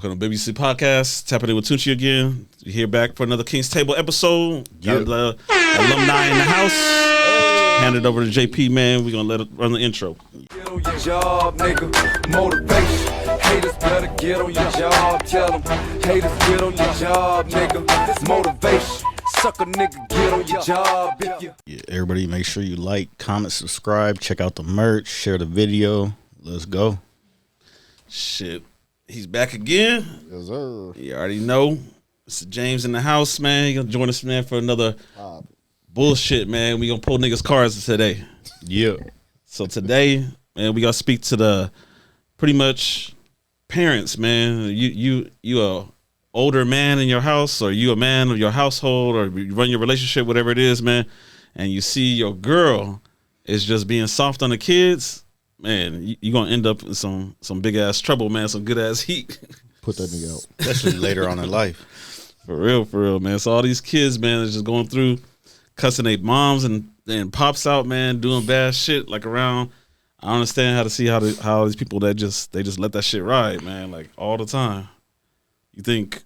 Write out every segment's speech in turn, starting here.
Welcome to BBC Podcast. Tapping in with Tunchi again. You're here back for another King's Table episode. Got the alumni in the house. Hand it over to JP, man. We're going to let it run the intro. Get on your job, nigga. Motivation. Haters better get on your job. Tell them. Haters get on your job, nigga. Motivation. Suck a nigga, get on your job. Yeah, everybody make sure you like, comment, subscribe, check out the merch, share the video. Let's go. Shit. He's back again. Yes, sir. You already know. It's James in the house, man. He's going to join us, man, for another bullshit, man. We going to pull niggas' cards today. Yeah. So today, man, we got to speak to the pretty much parents, man. You a older man in your house, or you a man of your household, or you run your relationship, whatever it is, man, and you see your girl is just being soft on the kids, man, you're going to end up in some big-ass trouble, man, some good-ass heat. Put that nigga out. Especially later on in life. For real, man. So all these kids, man, is just going through cussing their moms and pops out, man, doing bad shit, like around. I understand how to see how these people that they just let that shit ride, man, like all the time. You think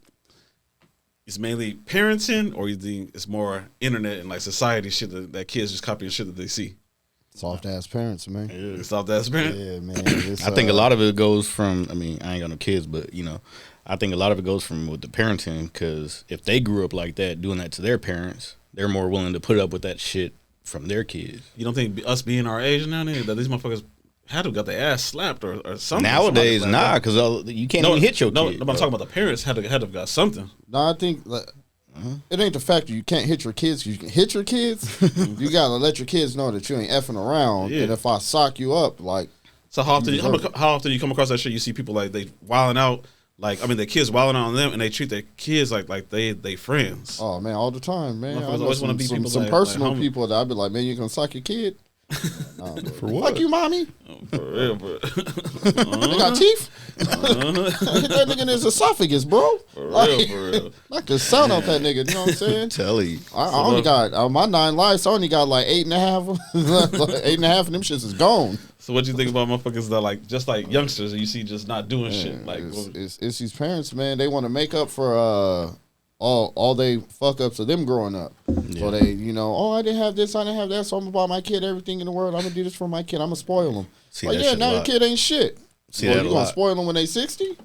it's mainly parenting, or you think it's more internet and like society shit that kids just copying shit that they see? Soft ass parents, man. Yeah. Soft ass parents? Yeah, man. I think a lot of it goes from, I mean, I ain't got no kids, but, you know, I think a lot of it goes from with the parenting, because if they grew up like that, doing that to their parents, they're more willing to put up with that shit from their kids. You don't think us being our age now, nigga, that these motherfuckers had to have got their ass slapped or something? Nowadays, nah, because you can't even hit your kid. No, I'm talking about the parents had to have got something. No, I think it ain't the fact that you can't hit your kids. You can hit your kids. You gotta let your kids know that you ain't effing around. Yeah. And if I sock you up, like. So how often you come across that shit? You see people like they wilding out, like, I mean, their kids wilding out on them, and they treat their kids like they friends. Oh man, all the time, man. I always want to be some personal people that I'd be like, man, you gonna sock your kid? Nah, for what? Fuck you, mommy. For real, bro. They got teeth. Hit that nigga in his esophagus, bro. For real. Knock the sound out that nigga. You know what I'm saying? Tell you. I only got my 9 lives. I only got like 8.5. 8.5 of them shits is gone. So what you think about motherfuckers that like just like youngsters you see just not doing shit? Like it's these parents, man. They want to make up for all they fuck ups of them growing up. Yeah. So they, I didn't have this, I didn't have that, so I'm gonna buy my kid everything in the world. I'm gonna do this for my kid. I'm gonna spoil them. Like, now your kid ain't shit. You gonna spoil them when they 60?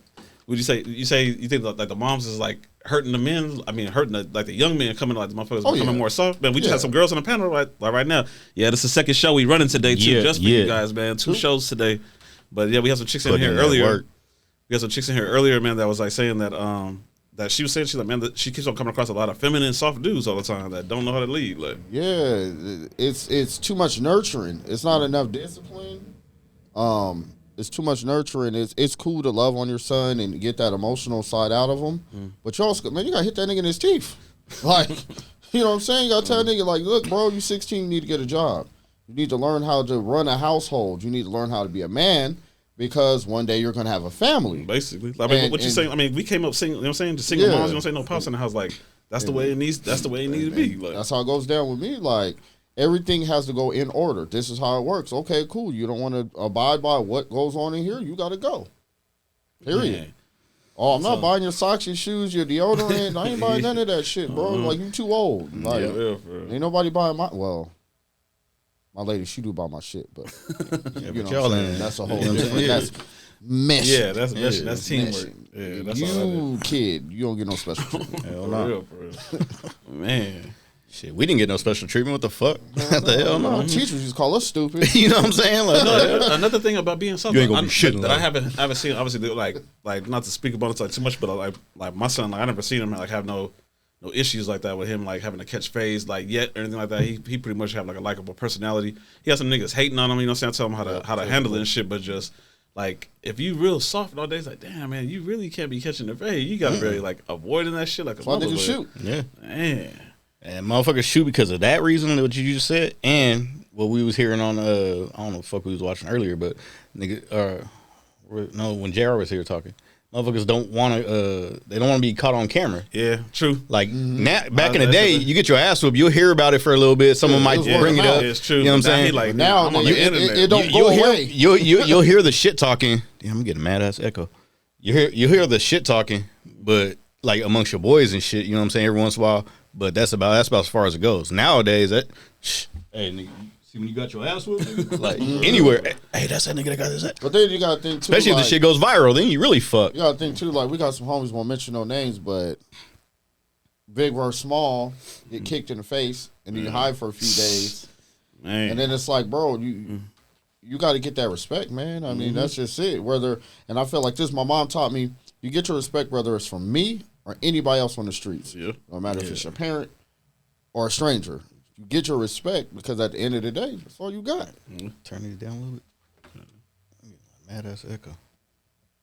Would you think like the moms is like hurting the men? I mean, hurting the young men coming, like the motherfuckers becoming more soft. Man, we just had some girls on the panel right now. Yeah, this is the second show we running today too, just for you guys, man. 2 shows today. But yeah, we have some chicks in here earlier. We had some chicks in here earlier, man, that was like saying that she was saying, she's like, man, that she keeps on coming across a lot of feminine, soft dudes all the time that don't know how to lead. Like, yeah, it's too much nurturing. It's not enough discipline. It's too much nurturing. It's cool to love on your son and get that emotional side out of him. But you also, man, you gotta hit that nigga in his teeth. Like, you know what I'm saying? You gotta tell that nigga, like, look, bro, you 16, you need to get a job. You need to learn how to run a household. You need to learn how to be a man. Because one day you're gonna have a family. Basically, I mean, what you saying? I mean, we came up single. You know what I'm saying? Just single moms. You don't say no pops in the house. Like that's the way it needs. That's the way it needs to be. Like, that's how it goes down with me. Like everything has to go in order. This is how it works. Okay, cool. You don't want to abide by what goes on in here. You got to go. Period. Man. Oh, I'm not buying your socks, your shoes, your deodorant. I ain't buying none of that shit, bro. Like you too old. Like, ain't nobody buying my lady, she do buy my shit, but you know y'all in that's a whole different. That's mesh. Yeah, that's mesh. That's teamwork. Yeah, that's you kid, you don't get no special treatment. Hell no, man. Shit, we didn't get no special treatment. What the fuck? What the hell? No, teachers used to call us stupid. You know what I'm saying? Like, another thing about being something you ain't gonna be shitting that I haven't seen. Obviously, like not to speak about it like too much, but like my son, like I never seen him like have no issues like that with him, like having to catch phase like yet or anything like that. He pretty much have like a likable personality. He has some niggas hating on him, you know what I'm saying? I tell him how to handle it and shit, but just like if you real soft all day, it's like, damn man, you really can't be catching the phase. You gotta really like avoiding that shit like a mother would. Shoot. Yeah. Man. And motherfuckers shoot because of that reason, what you just said, and what we was hearing on I don't know what the fuck we was watching earlier, but nigga when JR was here talking. Motherfuckers don't want to. They don't want to be caught on camera. Yeah, true. Like now, back in the day, you get your ass whooped. You'll hear about it for a little bit. Someone might bring it up. It's true. You know what I'm saying? Like now, I'm on the internet. It don't go away. You'll hear the shit talking. Damn, I'm getting a mad ass echo. you hear the shit talking, but like amongst your boys and shit, you know what I'm saying, every once in a while. But that's about as far as it goes. Nowadays, hey nigga, see when you got your ass whooped, like anywhere. Hey, that's that nigga that got his ass. But then you gotta think too, especially if the shit goes viral, then you really fuck. You gotta think too, like we got some homies, won't mention no names, but big versus small get kicked in the face and then you hide for a few days, and then it's like, bro, you got to get that respect, man. I mean, that's just it. And I feel like this, my mom taught me, you get your respect whether it's from me or anybody else on the streets. Yeah. No matter if it's your parent or a stranger. You get your respect because at the end of the day, that's all you got. Turn it down a little bit. Mad ass echo.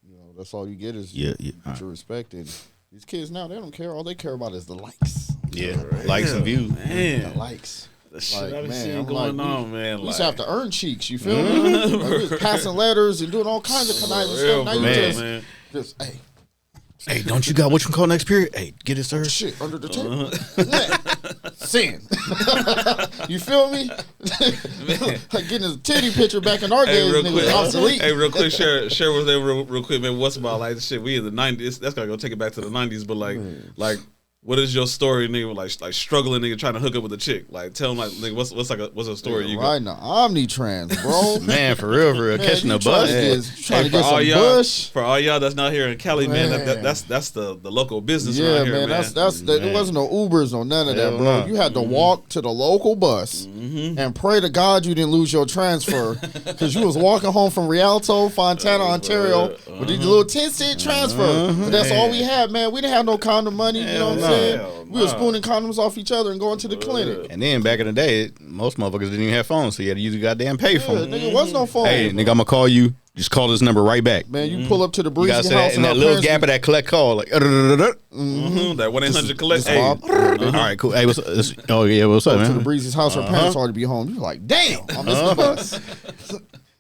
You know, that's all you get is get your respect. And these kids now, they don't care. All they care about is the likes. Yeah, likes and views. Man. The likes. The shit I be seeing going on, man. We used to have to earn cheeks, you feel me? Like, we was passing letters and doing all kinds of conniving stuff. Now you just, hey. Hey, don't you got what you call next period? Hey, get it, sir. Shit, under the table. Sin. You feel me? Like getting a titty picture back in our days, nigga, obsolete. Hey, real quick, share with them real quick, man. What's about like shit? We in the 90s. That's gotta go take it back to the 90s. But like. What is your story, nigga? Like struggling, nigga, trying to hook up with a chick. Like, tell them, like, nigga, what's a story you got? Right now, Omnitrans, bro. Man, for real, catching a bus. Trying to get some bush. For all y'all that's not here in Cali, man, that's the local business around here, man. There wasn't no Ubers or none of that, bro. You had to walk to the local bus and pray to God you didn't lose your transfer because you was walking home from Rialto, Fontana, Ontario with these little 10-cent transfer. But that's all we had, man. We didn't have no condom money, you know what I'm saying? We were spooning condoms off each other and going to the clinic. And then back in the day, most motherfuckers didn't even have phones, so you had to use a goddamn payphone. Nigga, was no phone. Hey, nigga, I'm gonna call you. Just call this number right back. Man, you pull up to the Breezy house and that little gap of that collect call, like that 1-800 collect. Hey. All right, cool. Hey, what's up, man? To the Breezy's house, her parents already be home. You're like, damn, I missed the bus.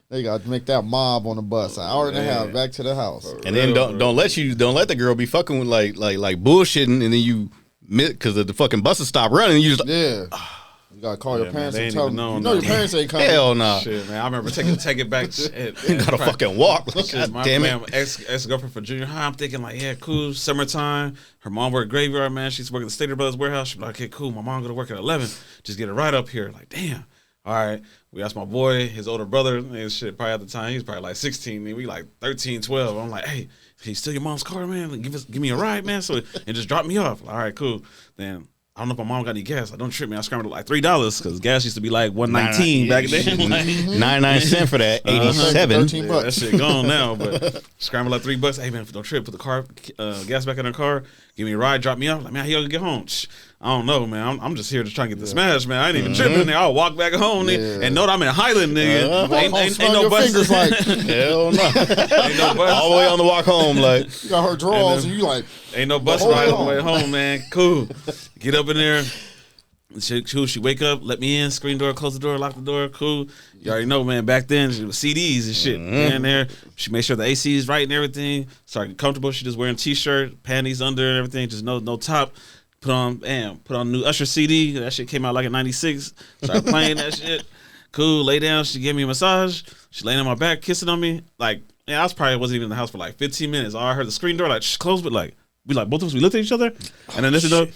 They got to make that mob on the bus, an hour and a half back to the house. And then don't let the girl be fucking with like bullshitting, and then you because the fucking buses stop running. And you just you gotta call your parents and tell them. You know your parents ain't coming. Hell no. Shit, man. I remember take it back. Shit, you gotta fucking walk. Like, shit, my damn it. Ex girlfriend for junior high. I'm thinking like, yeah, cool. Summertime. Her mom worked graveyard, man. She's working at the Stater Brothers warehouse. She's like, okay, cool. My mom gonna work at 11. Just get it right up here. Like, damn. All right, we asked my boy, his older brother, and shit, probably at the time, he was probably like 16, and we like 13, 12. I'm like, hey, can you steal your mom's car, man? Like, give me a ride, man, and just drop me off. Like, all right, cool. Then, I don't know if my mom got any gas. Like, don't trip me. I scrambled like $3, because gas used to be like $1.19 back then. Like, 99 cents for that, 87. Yeah, that shit gone now, but scrambled like $3. Hey, man, don't trip. Put the car, gas back in the car. Give me a ride, drop me off. Like, man, how you gonna get home? I don't know, man. I'm just here to try and get the smash, man. I ain't even tripping there. I'll walk back home and know that I'm in Highland, nigga. Ain't no bus. Like, hell no. Ain't no bus. All the way on the walk home, like. You got her drawers and you like. Ain't no bus ride on the way home, man. Cool. Get up in there. She wake up, let me in, screen door, close the door, lock the door, cool. You already know, man, back then, it was CDs and shit. In there, she made sure the AC is right and everything. Started getting comfortable. She just wearing t-shirt, panties under and everything, just no top. Put on new Usher CD. That shit came out like in 96. Started playing that shit. Cool, lay down. She gave me a massage. She laid on my back, kissing on me. Like, I wasn't even in the house for like 15 minutes. All I heard the screen door, like, closed, but like, both of us, we looked at each other. And then this is the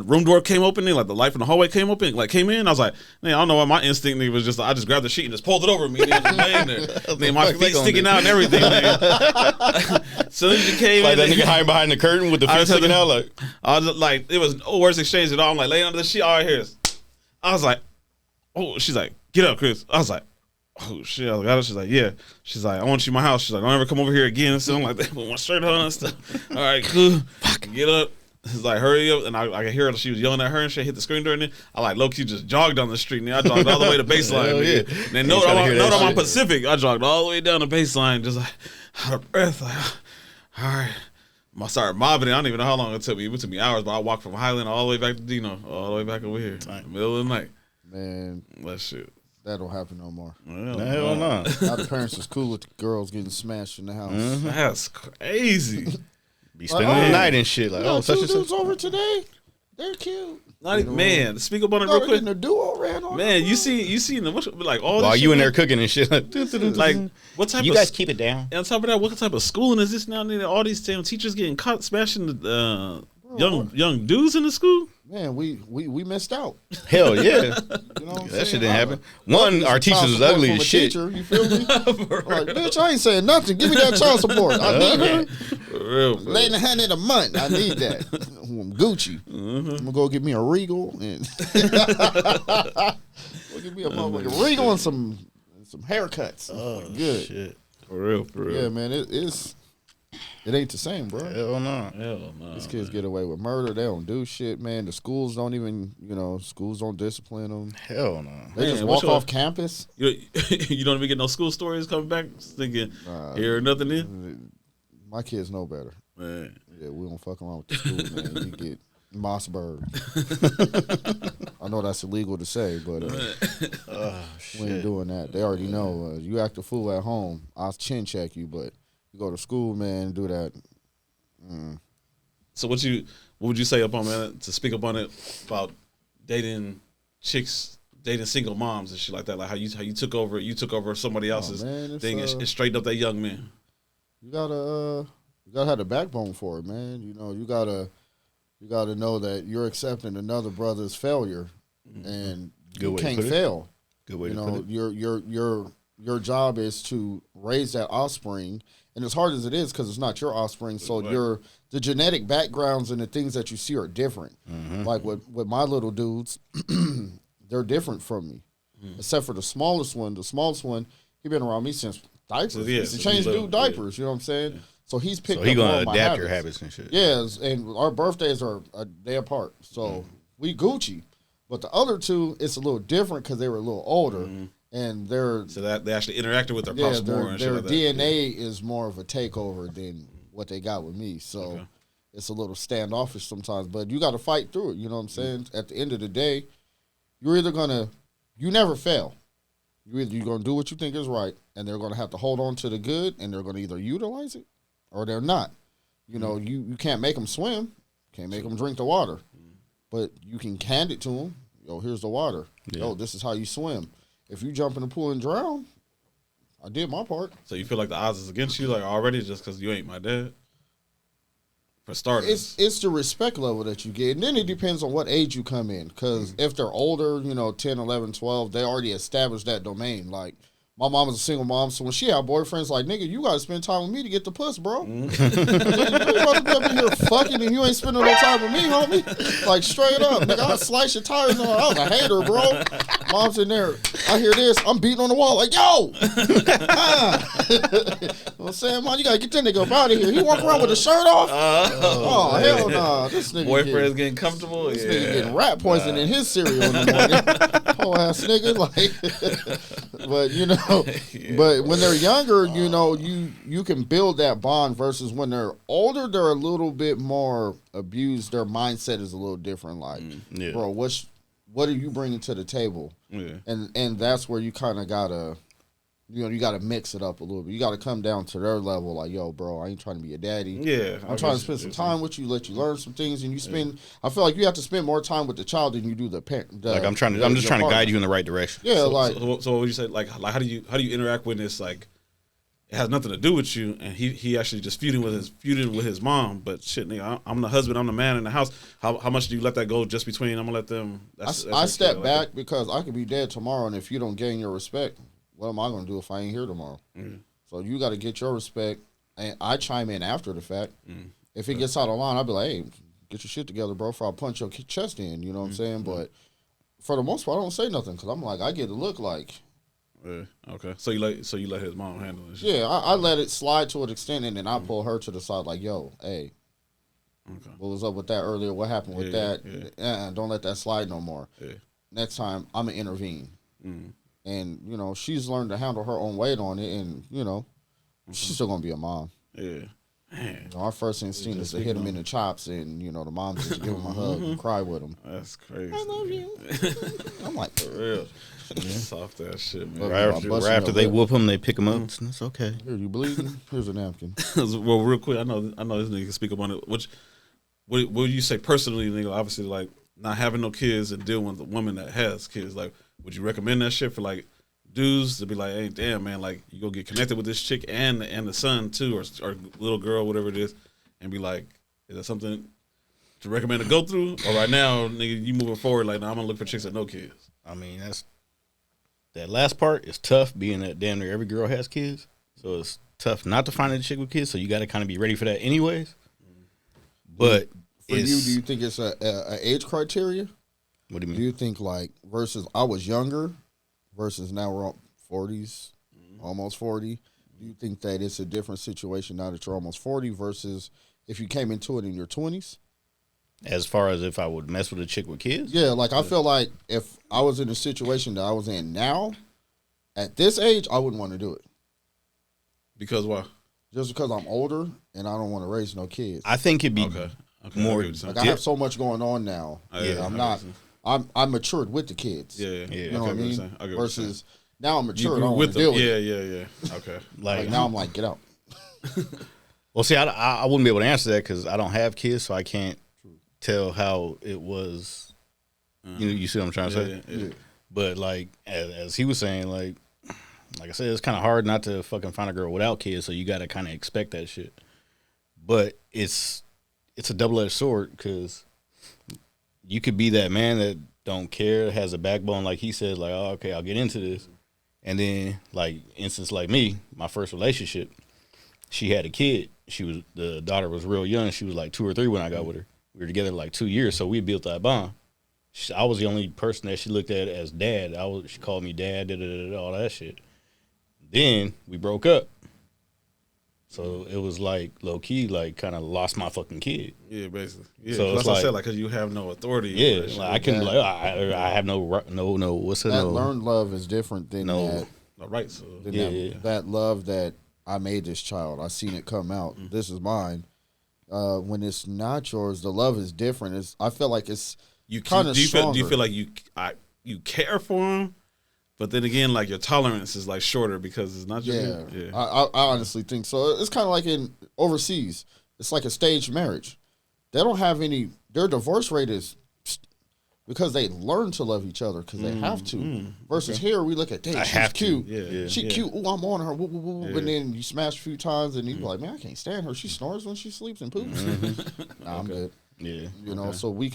room door came open, and like the light from the hallway came in. I was like, man, I don't know why my instinct was just I just grabbed the sheet and just pulled it over me. And it was laying there. Man, my feet sticking out and everything. So then she came like in. That nigga hiding behind the curtain with the feet sticking out. Like I was like, it was no words exchanged at all. I'm like laying under the sheet. All I hear is, I was like, oh, she's like, get up, Chris. I was like, oh shit. I was like, she's like, yeah. She's like, I want you in my house. She's like, don't ever come over here again. So I'm like, with my shirt on and stuff. All right, cool. Get up. It's like, hurry up. And I could hear her. She was yelling at her and she hit the screen door. And then I like low-key just jogged down the street. And I jogged all the way to baseline. Yeah. And then note I'm on Pacific. I jogged all the way down the baseline, just like out of breath. Like, all right. I started mobbing it. I don't even know how long it took me. It took me hours, but I walked from Highland all the way back to Dino, all the way back over here, in the middle of the night. Man, that shit. That don't happen no more. Hell no. Now the parents is cool with the girls getting smashed in the house. That's crazy. Be spending the night and shit. Like, two dudes over today. They're cute. Man, speak up on it real quick. The duo ran on. Man, you seen the like all. While this you shit, in there cooking and shit, like what type? You of, guys keep it down. And on top of that, what type of schooling is this now? All these damn teachers getting caught smashing the young dudes in the school. Man, we missed out. Hell yeah. You know what That shit didn't happen. One, our teachers was ugly as shit. Teacher, you feel me? Like, bitch, I ain't saying nothing. Give me that child support. I need her. Lay $100 a month. I need that. I'm Gucci. I'm gonna go get me a Regal and go get me a motherfucking Regal and some haircuts. Oh, good. Shit. For real. Yeah, man, it ain't the same, bro. Hell no. These kids get away with murder. They don't do shit, man. The schools don't even, schools don't discipline them. Hell no. They just walk off campus. You don't even get no school stories coming back thinking, here or nothing in? My kids know better. Man. Yeah, we don't fuck around with the school, man. You get Mossberg. I know that's illegal to say, but we ain't doing that. They already know. You act a fool at home, I'll chin check you, but you go to school, man, do that. So what would you say upon man to speak up on it about dating chicks, dating single moms and shit like that? Like how you took over somebody else's thing and straightened up that young man. You gotta have the backbone for it, man. You gotta know that you're accepting another brother's failure, and you can't fail. Good way to put it. Your job is to raise that offspring, and as hard as it is, because it's not your offspring, so the genetic backgrounds and the things that you see are different. Like with my little dudes, they're different from me, except for the smallest one. The smallest one, he been around me since diapers. So, he changed dude diapers. You know what I'm saying? Yeah. So he's picked up all my habits. So he gonna adapt your habits and shit. Yes, and our birthdays are a day apart, so we Gucci. But the other two, it's a little different because they were a little older, and so that they actually interacted with their pops more. And their shit like DNA is more of a takeover than what they got with me. So it's a little standoffish sometimes, but you got to fight through it. You know what I'm saying? At the end of the day, you never fail. You're gonna do what you think is right, and they're gonna have to hold on to the good, and they're gonna either utilize it or they're not. You can't make them swim, can't make them drink the water, but you can hand it to them. Yo, here's the water. Yeah. Yo, this is how you swim. If you jump in the pool and drown, I did my part. So you feel like the odds is against you, like already, just because you ain't my dad? For starters, it's the respect level that you get, and then it depends on what age you come in. Because if they're older, 10, 11, 12, they already established that domain. Like, my mom was a single mom, so when she had boyfriends, like, nigga, you gotta spend time with me to get the puss, bro. You about to be up in here fucking and you ain't spending no time with me, homie. Like, straight up, nigga, I'll slice your tires on. I was a hater, bro. Mom's in there. I hear this. I'm beating on the wall like, yo. I'm saying, man, you gotta get that nigga up out of here. He walk around with a shirt off. Hell nah. This nigga boyfriend's getting comfortable. This nigga getting rat poison in his cereal in the morning. Whole ass nigga, like. But but when they're younger, you can build that bond. Versus when they're older, they're a little bit more abused. Their mindset is a little different. Like, bro, what are you bringing to the table? Yeah. And that's where you kind of gotta, you gotta mix it up a little bit. You gotta come down to their level. Like, yo, bro, I ain't trying to be a daddy. Yeah, I'm trying to spend some time with you, let you learn some things, and you spend. Yeah. I feel like you have to spend more time with the child than you do the parent. Like I'm just trying to guide you in the right direction. Yeah, so what would you say? Like how do you interact with this? Like, it has nothing to do with you, and he actually just feuding with his mom. But shit, nigga, I'm the husband, I'm the man in the house. How much do you let that go just between? I'm gonna let them. I step back because I could be dead tomorrow, and if you don't gain your respect, what am I gonna do if I ain't here tomorrow? So you got to get your respect, and I chime in after the fact. If it gets out of line, I'll be like, hey, get your shit together, bro, before I punch your chest in. You know what I'm saying? But for the most part, I don't say nothing because I'm like, I get to look like. Yeah. Okay. So you let his mom handle it. Yeah, I let it slide to an extent, and then I pull her to the side like, yo, hey, what was up with that earlier? What happened with that? Yeah. Don't let that slide no more. Yeah. Next time, I'm going to intervene. And, she's learned to handle her own weight on it, and, she's still going to be a mom. Yeah. Man. Our first instinct is to hit him in the chops, and, the mom just give him a hug and cry with him. That's crazy. I love you. I'm like, for real. Soft ass shit, man. Right after they whoop him, they pick him up. It's okay. Here, you bleeding? Here's a napkin. Well, real quick, I know this nigga can speak up on it. what would you say personally, nigga? Obviously, like not having no kids and dealing with a woman that has kids. Like, would you recommend that shit for like dudes to be like, hey, damn, man, like you go get connected with this chick and the son too, or little girl, whatever it is, and be like, is that something to recommend to go through? Or right now, nigga, you moving forward like, nah, I'm gonna look for chicks that no kids. I mean, that last part is tough, being that damn near every girl has kids, so it's tough not to find a chick with kids. So you got to kind of be ready for that, anyways. But for you, do you think it's a age criteria? What do you mean? Do you think like versus I was younger versus now we're 40s, almost 40? Do you think that it's a different situation now that you're almost 40 versus if you came into it in your 20s? As far as if I would mess with a chick with kids? Yeah, like I feel like if I was in a situation that I was in now, at this age, I wouldn't want to do it. Because why? Just because I'm older and I don't want to raise no kids. I think it'd be more. Like I have so much going on now. I'm matured with the kids. Yeah. You know what I mean? Versus now I'm matured. I don't want to deal with it. Yeah. Okay. Like now I'm like, get out. Well, see, I wouldn't be able to answer that because I don't have kids, so I can't tell how it was. You see what I'm trying to say? Yeah. But like as he was saying, like I said, it's kind of hard not to fucking find a girl without kids, so you got to kind of expect that shit. But it's a double-edged sword because you could be that man that don't care, has a backbone, like he said, like, oh, okay, I'll get into this. And then, like, instance like me, my first relationship, she had a kid. The daughter was real young. She was like 2 or 3 when I got with her. We were together like 2 years, so we built that bond. I was the only person that she looked at as dad. She called me dad, all that shit. Then we broke up. So it was like low key, like kind of lost my fucking kid. Yeah, basically. Yeah, so that's what I said, like, because you have no authority. Yeah, like I can, like, I have no. What's it? That learned love is different than that. No right. So that love that I made this child. I seen it come out. This is mine. When it's not yours, the love is different. I feel like it's kind of stronger. Do you feel like you care for him? But then again, like your tolerance is like shorter because it's not just you. I honestly think so. It's kind of like in overseas. It's like a staged marriage. They don't have any. Their divorce rate is because they learn to love each other because they have to. Versus here, we look at, damn, she's cute. She cute. Ooh, I'm on her. Woo, woo, woo. And then you smash a few times, and you be like, man, I can't stand her. She snores when she sleeps and poops. Nah, I'm good. Yeah, you know, so we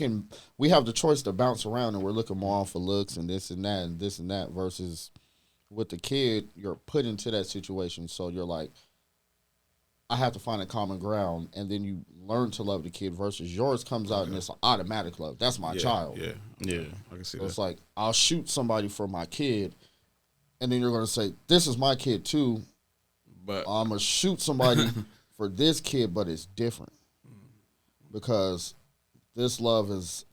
have the choice to bounce around, and we're looking more off for looks and this and that and this and that. Versus with the kid, you're put into that situation, so you're like, I have to find a common ground, and then you learn to love the kid. Versus yours comes out and it's an automatic love. That's my child. Yeah, I can see that. It's like I'll shoot somebody for my kid, and then you're gonna say, this is my kid too, but I'm gonna shoot somebody for this kid, but it's different. Because this love is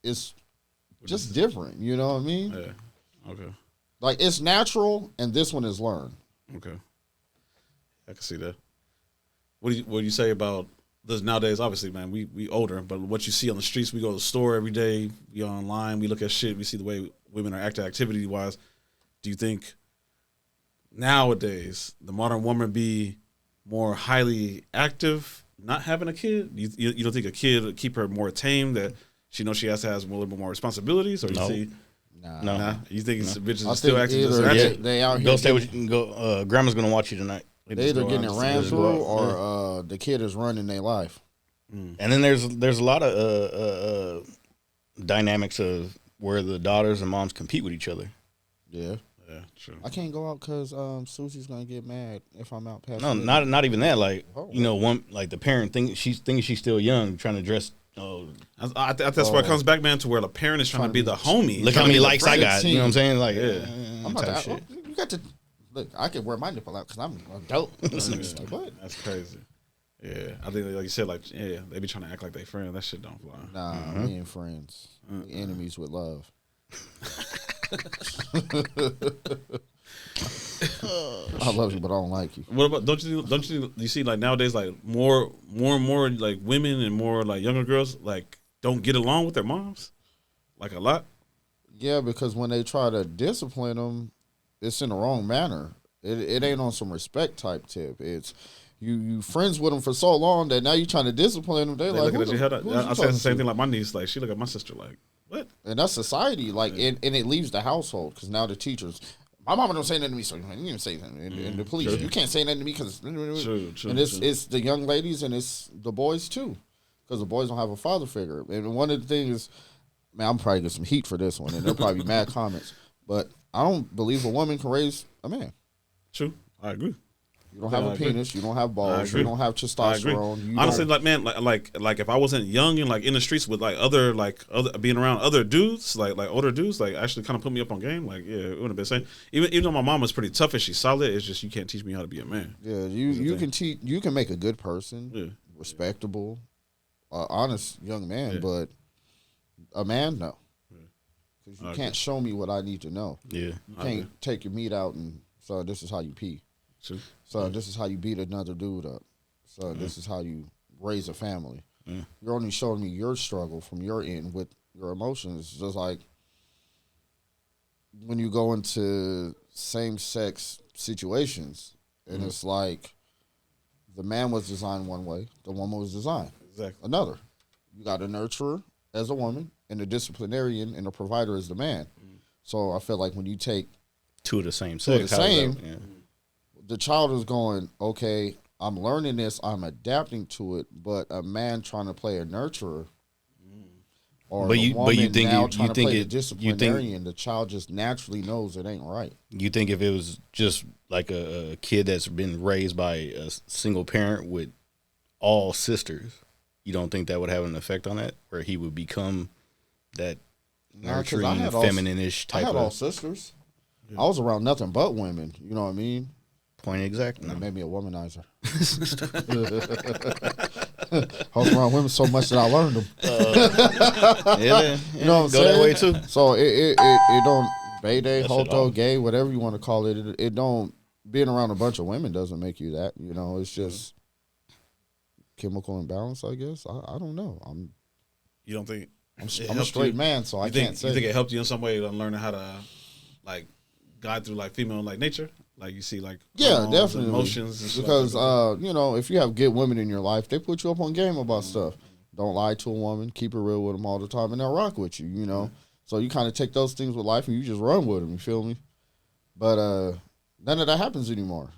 just different, you know what I mean? Yeah. Okay. Like it's natural, and this one is learned. Okay. I can see that. What do you say about this nowadays? Obviously, man, we older, but what you see on the streets, we go to the store every day, we online, we look at shit, we see the way women are acting activity wise. Do you think nowadays the modern woman be more highly active? Not having a kid, you don't think a kid would keep her more tame? That she knows she has to have a little bit more responsibilities, or you see, nah. You think it's bitches are still acting just ratchet? They out here. Go stay with you. Go. Grandma's gonna watch you tonight. They either getting it ran through, or the kid is running their life. And then there's a lot of dynamics of where the daughters and moms compete with each other. Yeah. True. I can't go out because Susie's gonna get mad if I'm out past. No, not even that. Like one, like the parent thinks she's still young, trying to dress. That's where it comes back, man, to where the parent is trying to be the homie. Look how many likes I got. You know what I'm saying? Like, I'm about to, you got to look. I can wear my nipple out because I'm adult. What? That's crazy. Yeah, I think like you said, like they be trying to act like they friends. That shit don't fly. Nah, we ain't friends. We enemies with love. I love you, but I don't like you. What about don't you see like nowadays like more and more like women and more like younger girls like don't get along with their moms, like a lot. Yeah, because when they try to discipline them, it's in the wrong manner. It ain't on some respect type tip. It's You friends with them for so long that now you trying to discipline them. They're like, I say the same thing. Like my niece, like she look at my sister like, what? And that's society. Like, and it leaves the household because now the teachers. My mama don't say nothing to me, so you didn't even say nothing. And the police, you can't say nothing to me because. And it's the young ladies and it's the boys too, because the boys don't have a father figure. And one of the things, man, I'm probably get some heat for this one, and there'll probably be mad comments. But I don't believe a woman can raise a man. True, I agree. You don't have a penis. You don't have balls. You don't have testosterone. Honestly, like man, like if I wasn't young and like in the streets with like other being around other dudes, like older dudes, like actually kind of put me up on game. Like yeah, it wouldn't have been same. Even though my mom was pretty tough and she's solid, it's just you can't teach me how to be a man. Yeah, you can teach. You can make a good person, respectable, honest young man, but a man, no, because you can't show me what I need to know. Yeah, you can't take your meat out and so this is how you pee. True. So this is how you beat another dude up. So this is how you raise a family. You're only showing me your struggle from your end with your emotions. It's just like when you go into same-sex situations, and it's like the man was designed one way, the woman was designed another. You got a nurturer as a woman, and a disciplinarian and a provider as the man. So I feel like when you take two of the same sex, the child is going, okay, I'm learning this, I'm adapting to it, but a man trying to play a nurturer, or disciplinarian, the child just naturally knows it ain't right. You think if it was just like a kid that's been raised by a single parent with all sisters, you don't think that would have an effect on that, where he would become that nurturing, feminine-ish type? I had all sisters. I was around nothing but women. You know what I mean? Point exact. It made me a womanizer. I was around women so much that I learned them. You know what I'm saying? Go that way too. So it don't Bayday, Hoto, gay, whatever you want to call it. It don't, being around a bunch of women doesn't make you that. You know, it's just chemical imbalance, I guess. I don't know. You don't think I'm a straight man, so I can't say. You think it helped you in some way on learning how to like guide through like female like nature? Like you see, like definitely emotions, because you know, if you have good women in your life, they put you up on game about stuff. Don't lie to a woman, keep it real with them all the time, and they'll rock with you. You know, so you kind of take those things with life and you just run with them. You feel me? But none of that happens anymore.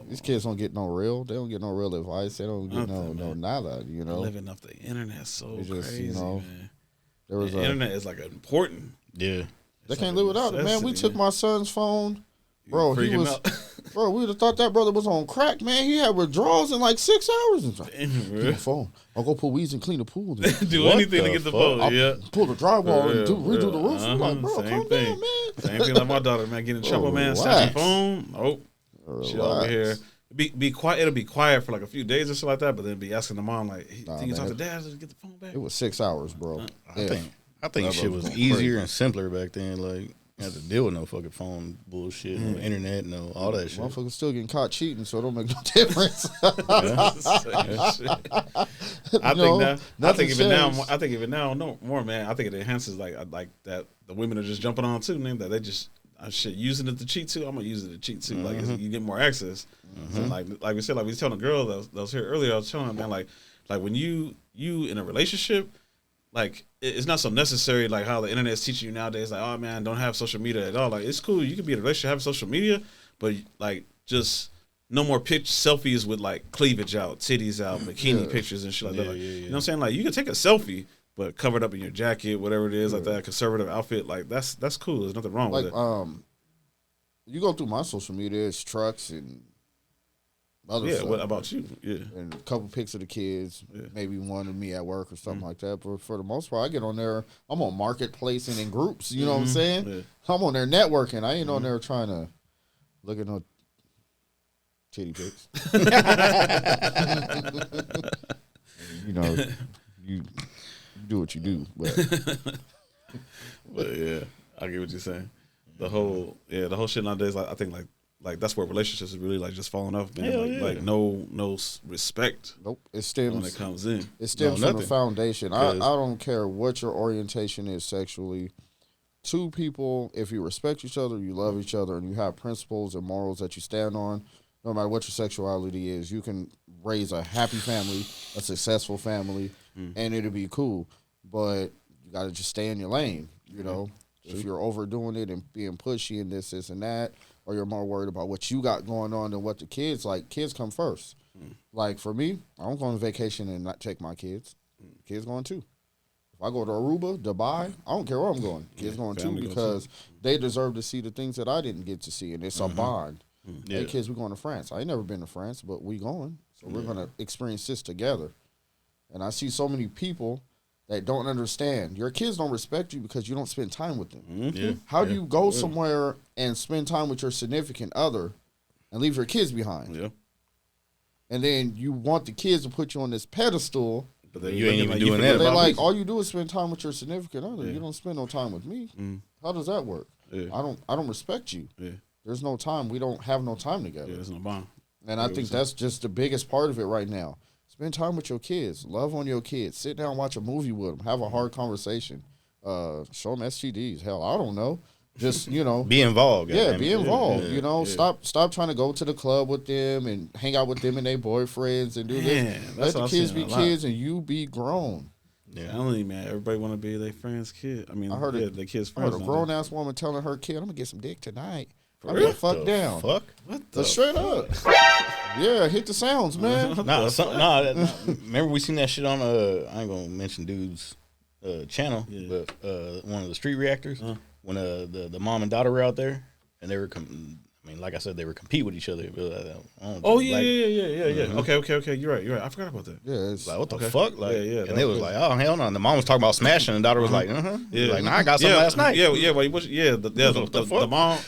These kids don't get no real. They don't get no real advice. They don't get no nada. You know, living off the internet so crazy. You know, man. There was the internet is like important. Yeah, they can't live without it, man. We took my son's phone. Bro, he was. Bro, we would have thought that brother was on crack, man. He had withdrawals in like 6 hours. And get the phone. I'll go put weeds and clean the pool. Do anything to get the phone. Pull the drywall and redo the roof. Like, bro, calm down, man. Same thing like my daughter, man. Get in trouble, man. Snap the phone. Nope. She over here. Be quiet. It'll be quiet for like a few days or something like that. But then be asking the mom like, "Hey, you talk to dad to get the phone back?" It was 6 hours, bro. I think shit was easier and simpler back then. Like. You have to deal with no fucking phone bullshit, no internet, no all that shit. Motherfuckers still getting caught cheating, so it don't make no difference. I think even now, no more, man. I think it enhances like that. The women are just jumping on too, man. That they just shit using it to cheat too. I'm gonna use it to cheat too. Like you get more access. So like we said, like we was telling a girl that was here earlier. I was telling her, man, like when you in a relationship. Like it's not so necessary like how the internet's teaching you nowadays. Like, oh man, don't have social media at all. Like it's cool. You can be in a relationship, have social media, but like just no more selfies with like cleavage out, titties out, bikini pictures and shit like that. Like, you know what I'm saying? Like you can take a selfie, but covered up in your jacket, whatever it is, like that conservative outfit. Like that's cool. There's nothing wrong with it. You go through my social media, it's trucks and other stuff. What about you? Yeah. And a couple pics of the kids, maybe one of me at work or something like that. But for the most part, I get on there. I'm on Marketplace and in groups. You know what I'm saying? Yeah. I'm on there networking. I ain't on there trying to look at no titty pics. You know, you do what you do. But yeah, I get what you're saying. The whole shit nowadays, I think like that's where relationships is really like just falling off, man. Like no respect. Nope. It stems when it comes in. It stems from the foundation. I don't care what your orientation is sexually. Two people, if you respect each other, you love each other, and you have principles and morals that you stand on, no matter what your sexuality is, you can raise a happy family, a successful family, and it'll be cool. But you got to just stay in your lane, you know. If you're overdoing it and being pushy and this and that, or you're more worried about what you got going on than what the kids like, kids come first. Like for me, I don't go on vacation and not take my kids. Kids going too. If I go to Aruba, Dubai, I don't care where I'm going. Kids going too because they deserve to see the things that I didn't get to see, and it's a bond. Hey kids, we're going to France. I ain't never been to France, but we going. So we're going to experience this together. And I see so many people that don't understand. Your kids don't respect you because you don't spend time with them. How do you go somewhere and spend time with your significant other and leave your kids behind? And then you want the kids to put you on this pedestal. But you ain't even doing that. They're like, all you do is spend time with your significant other. You don't spend no time with me. How does that work? I don't respect you. There's no time. We don't have no time together. There's no bond. And I think that's just the biggest part of it right now. Spend time with your kids. Love on your kids. Sit down, watch a movie with them. Have a hard conversation. Show them STDs. Hell, I don't know. Just, you know. Be involved. Yeah, be involved. You know, stop trying to go to the club with them and hang out with them and their boyfriends and do this. Let the kids be kids and you be grown. Yeah, I don't even, man. Everybody want to be their friend's kid. I mean, I heard their kid's friends. I heard a grown-ass woman telling her kid, I'm going to get some dick tonight. I'm going to fuck down. Fuck? What the? Straight up. Yeah, hit the sounds, man. Remember we seen that shit on, I ain't going to mention dude's channel, but one of the street reactors, when the mom and daughter were out there, and they were, like I said, they were compete with each other. Yeah. Okay. You're right. I forgot about that. Yeah, it's like, what the fuck? Like, and they was good. like, oh, hell no. And the mom was talking about smashing, and the daughter was like, like, nah, I got some last night. The mom.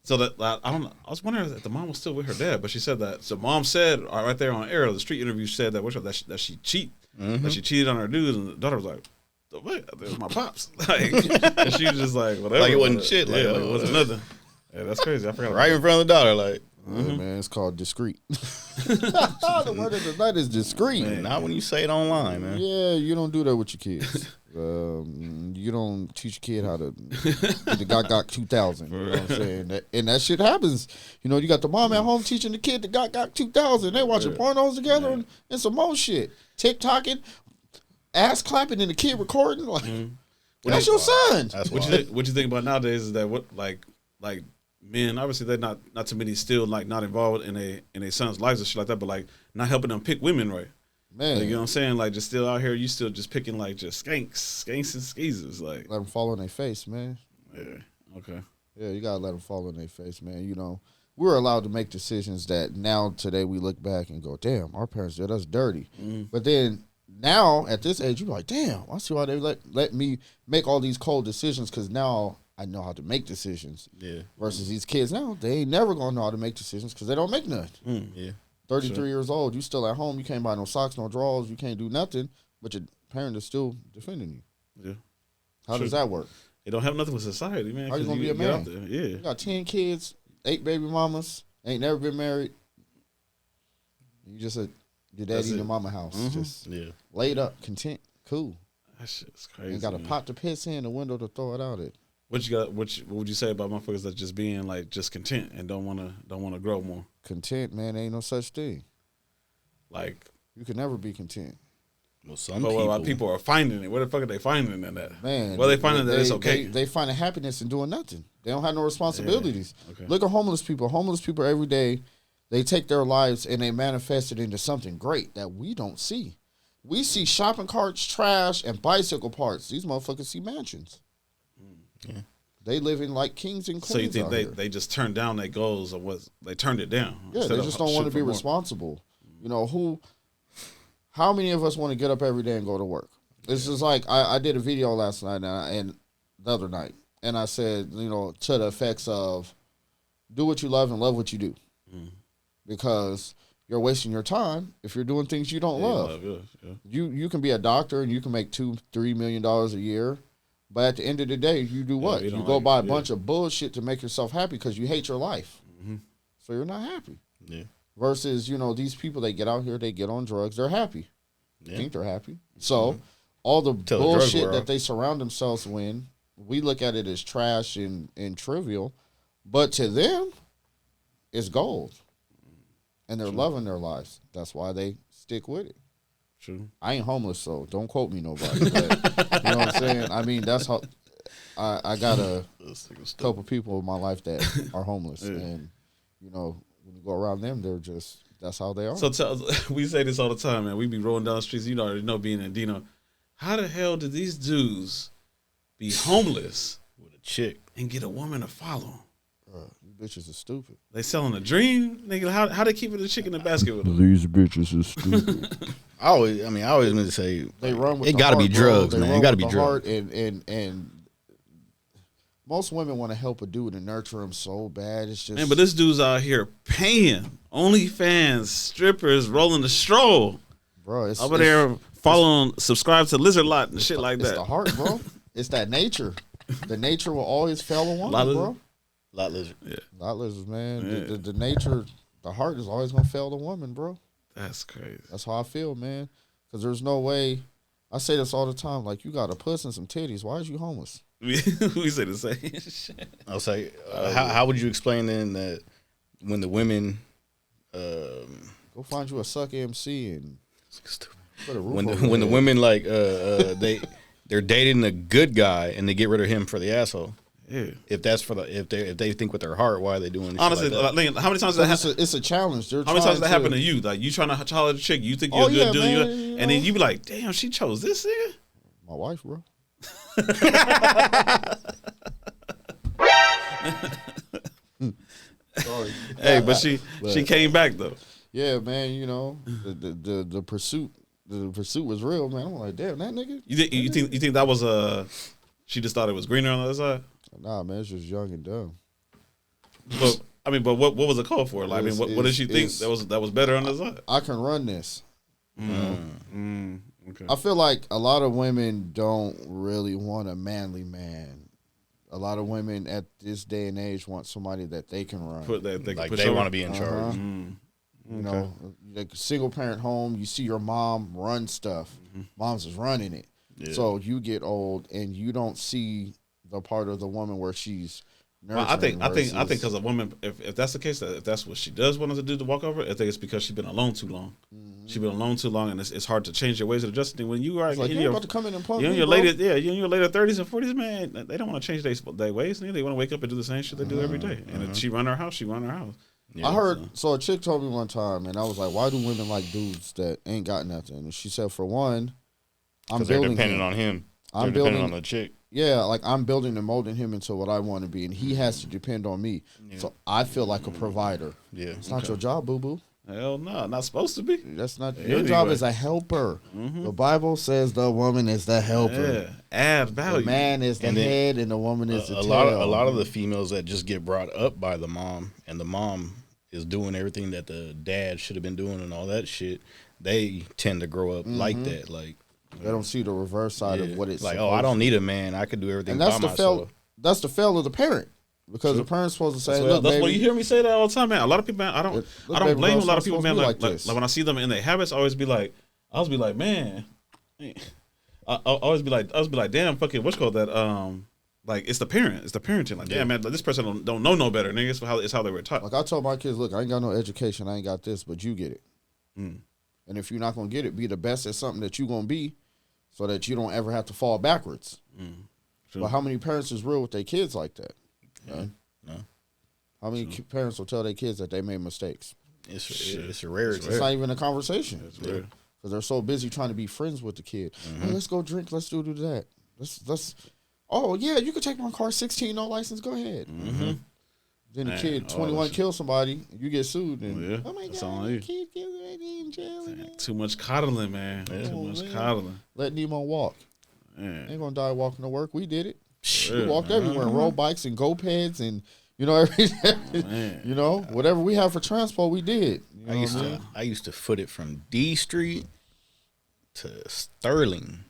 So that I was wondering if the mom was still with her dad, but she said that. So mom said right there on air, the street interview said that she cheated on her dude, and the daughter was like, "What? There's my pops." Like, and she was just like, "Whatever." Like it wasn't shit. Like it wasn't nothing. Yeah, that's crazy. I forgot. Right in front of the daughter, like. Yeah, man, it's called discreet. The word of the night is discreet. Man, not when you say it online, man. Yeah, you don't do that with your kids. You don't teach your kid how to get the Gok 2000. You know what I'm saying? And that shit happens. You know, you got the mom at home teaching the kid the Gok 2000. They watching pornos together and some more shit. TikToking, ass clapping, and the kid recording. Like, that's your son. What you think about nowadays is that what like men, obviously they're not too many still like not involved in a son's lives and shit like that, but like not helping them pick women right. Man, like, you know what I'm saying? Like just still out here, you still just picking like just skanks and skeezers. Like let them fall on their face, man. Yeah. Okay. Yeah, you gotta let them fall on their face, man. You know, we're allowed to make decisions that now today we look back and go, damn, our parents did us dirty. But then now at this age, you're like, damn, I see why they let me make all these cold decisions because now I know how to make decisions. Yeah. Versus these kids now, they ain't never gonna know how to make decisions because they don't make none. Yeah. 33 years old, you still at home, you can't buy no socks, no drawers, you can't do nothing, but your parent is still defending you. Yeah. How does that work? It don't have nothing with society, man. How you gonna be a man? Yeah. You got 10 kids, 8 baby mamas, ain't never been married. You just your daddy in your mama house. Just laid up, content, cool. That shit's crazy. Ain't got a pot to piss in, a window to throw it out at. What would you say about motherfuckers that just being like just content and don't wanna grow more? Content, man, ain't no such thing. Like you can never be content. Well, people are finding it. Where the fuck are they finding it in that? Man, well, they finding that it's okay. They find happiness in doing nothing. They don't have no responsibilities. Yeah. Okay. Look at homeless people. Homeless people every day, they take their lives and they manifest it into something great that we don't see. We see shopping carts, trash, and bicycle parts. These motherfuckers see mansions. Yeah. They live in like kings and queens. So you think they just turned down their goals or they turned it down? Yeah, they just don't want to be responsible. You know, how many of us want to get up every day and go to work? It's just like I did a video last night and the other night, and I said, you know, to the effects of do what you love and love what you do. Because you're wasting your time if you're doing things you don't love. You can be a doctor and you can make $2-3 million a year. But at the end of the day, you do what? You go buy a bunch of bullshit to make yourself happy because you hate your life. So you're not happy. Yeah. Versus, you know, these people, they get out here, they get on drugs, they're happy. Yeah. Think they're happy. So all the bullshit that they surround themselves with, we look at it as trash and trivial. But to them, it's gold. and they're loving their lives. That's why they stick with it. True. I ain't homeless, so don't quote me nobody. But, you know what I'm saying? I mean, that's how I got a couple people in my life that are homeless, and you know, when you go around them, they're just that's how they are. So we say this all the time, man. We be rolling down the streets. You already know, being in Dino, how the hell did these dudes be homeless with a chick and get a woman to follow them? You bitches are stupid. They selling a dream, nigga. How they keeping the chick in the basket with them? These bitches are stupid. I always meant to say they run with it. Got to be drugs, man. It got to be drugs. And most women want to help a dude and nurture him so bad. It's just man, but this dude's out here paying OnlyFans strippers, rolling the stroll, bro. It's over there following, subscribe to Lizard Lot and shit like that. It's the heart, bro. It's that nature. The nature will always fail a woman, bro. Lot lizard, yeah. Lot lizards, man. Yeah. The nature, the heart is always gonna fail the woman, bro. That's crazy. That's how I feel, man. Because there's no way. I say this all the time. Like, you got a puss and some titties. Why is you homeless? We say the same shit. I'll say, how would you explain then that when the women go find you a suck MC and put a roof when the women like they're dating a good guy and they get rid of him for the asshole. Yeah. If that's for if they think with their heart, why are they doing this? Honestly, like how many times does that happen? It's a challenge. How many times does that happen to you? Like, you trying to challenge a chick, you think you're a good dude, man, and then you be like, damn, she chose this nigga? My wife, bro. Sorry. Hey, but she came back though. Yeah, man. You know, the pursuit was real, man. I'm like, damn, that nigga. You think that was she just thought it was greener on the other side? Nah, man, it's just young and dumb. But I mean, but what was the call for? Like, I mean, what did she think that was better on the side? I can run this. Okay. I feel like a lot of women don't really want a manly man. A lot of women at this day and age want somebody that they can run. They want to be in charge. You know, like a single parent home, you see your mom run stuff. Mom's is running it. Yeah. So you get old and you don't see the part of the woman where she's nurturing. Well, I think because a woman, if that's the case, if that's what she does want to do to walk over, I think it's because she's been alone too long. She's been alone too long, and it's hard to change your ways of adjusting. When you are like, you're about to come in and punk you're in me, your bro. you're in your later 30s and 40s, man. They don't want to change their ways. They want to wake up and do the same shit they do every day. And if she run her house, she run her house. Yeah, I heard so a chick told me one time, and I was like, "Why do women like dudes that ain't got nothing?" And she said, "For one, I'm building dependent on him. I'm dependent on the chick. Yeah, like I'm building and molding him into what I want to be, and he has to depend on me. Yeah. So I feel like a provider. Yeah, it's not your job, boo boo. Hell no, not supposed to be. That's not your job. Is a helper. The Bible says the woman is the helper. Yeah, add value. The man is the head, and the woman is the tail. A lot of the females that just get brought up by the mom, and the mom is doing everything that the dad should have been doing and all that shit. They tend to grow up like that, like. They don't see the reverse side of what it's like. Oh, I don't need a man. I could do everything and that's by myself. That's the fail of the parent, because the parent's supposed to say, "Look, that's baby." what you hear me say that all the time, man. A lot of people, man, I don't blame a lot of people, man. Like when I see them in their habits, I always be like, man, I always be like, damn, fucking, what's called that? Like it's the parent, it's the parenting. Like, damn, man, like, this person don't know no better, nigga. It's how they were taught. Like I told my kids, look, I ain't got no education, I ain't got this, but you get it. And if you're not gonna get it, be the best at something that you're gonna be, so that you don't ever have to fall backwards. But how many parents is real with their kids like that? No. How many parents will tell their kids that they made mistakes? It's a rarity. It's not even a conversation. Because they're so busy trying to be friends with the kid. Hey, let's go drink. Let's do that. Let's. Oh yeah, you can take my car. 16, no license. Go ahead. Then the kid 21 kills somebody, you get sued. And oh my God, the kid gets ready in jail. Too much coddling, man. Too much coddling. Let Nemo walk. Ain't gonna die walking to work. We did it. We walked everywhere, road bikes and go-peds and you know, whatever we have for transport, we did. You know I used to foot it from D Street to Sterling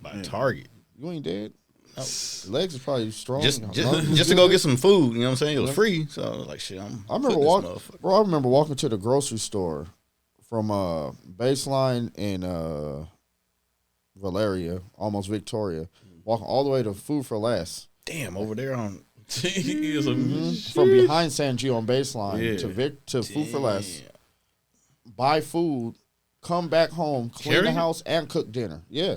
by Target. You ain't dead. No. Legs is probably strong. Just to go get some food. You know what I'm saying? It was free, so I was like, shit. I remember walking to the grocery store from Baseline in Valeria, almost Victoria, walking all the way to Food for Less. Damn, over there on From behind San Gio on baseline to Food for Less. Buy food, come back home, clean the house, and cook dinner. Yeah.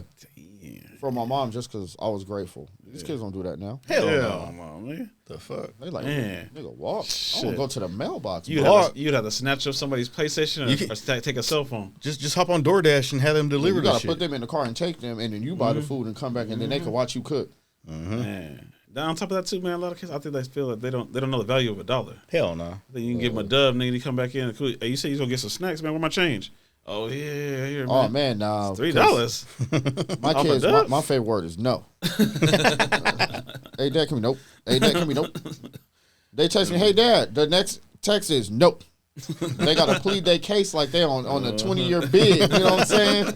For my mom, just because I was grateful. These kids don't do that now. Hell no, man. The fuck? They like, nigga, walk. I want to go to the mailbox. You'd have to snatch up somebody's PlayStation or take a cell phone. Just hop on DoorDash and have them deliver You got to put them in the car and take them, and then you buy the food and come back, and then they can watch you cook. Man. Now, on top of that, too, man, a lot of kids, I think they feel like they don't know the value of $1. Hell no. Then you can give them a dub, nigga, you come back in. Hey, you say you going to get some snacks, man. Where my change? Oh, yeah, here, man. Oh, man, nah. $3. My kids, my favorite word is no. Hey, Dad, can we nope? Hey, Dad, can we nope? They text me, hey, Dad, the next text is nope. They got to plead their case like they on a 20-year bid. You know what I'm saying?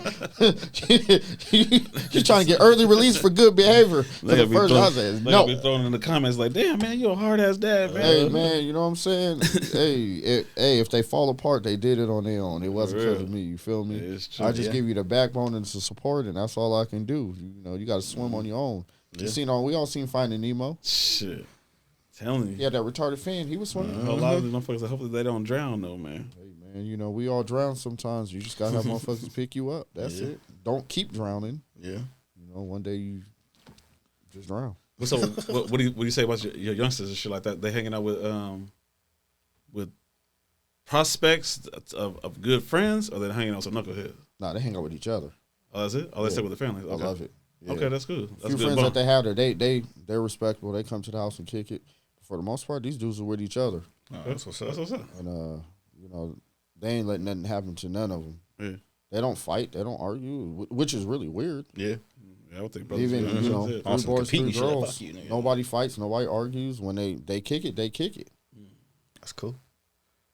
You're trying to get early release for good behavior. The first I said no. Be throwing in the comments like, damn, man, you a hard-ass dad, man. Hey, man, you know what I'm saying? Hey, if they fall apart, they did it on their own. It wasn't because of me. You feel me? I just give you the backbone and the support, and that's all I can do. You know, you got to swim on your own. We all seen Finding Nemo. Shit. Telling you. Yeah, that retarded fan, he was swimming. A lot of these motherfuckers, hopefully they don't drown, though, man. Hey, man, you know, we all drown sometimes. You just got to have motherfuckers pick you up. That's it. Don't keep drowning. Yeah. You know, one day you just drown. So, what do you say about your youngsters and shit like that? They hanging out with prospects of good friends, or they hanging out with some knuckleheads? Nah, they hang out with each other. Oh, that's it? Oh, they stay with the families? Okay. I love it. Yeah. Okay, that's good. That's a few good friends that they have, they're respectable. They come to the house and kick it. For the most part, these dudes are with each other. Oh, that's what's up. And, you know, they ain't letting nothing happen to none of them. Yeah. They don't fight. They don't argue, which is really weird. Yeah. I would think brothers. Even, you know, 3 boys, 3 girls, nobody fights, nobody argues. When they kick it, they kick it. That's cool.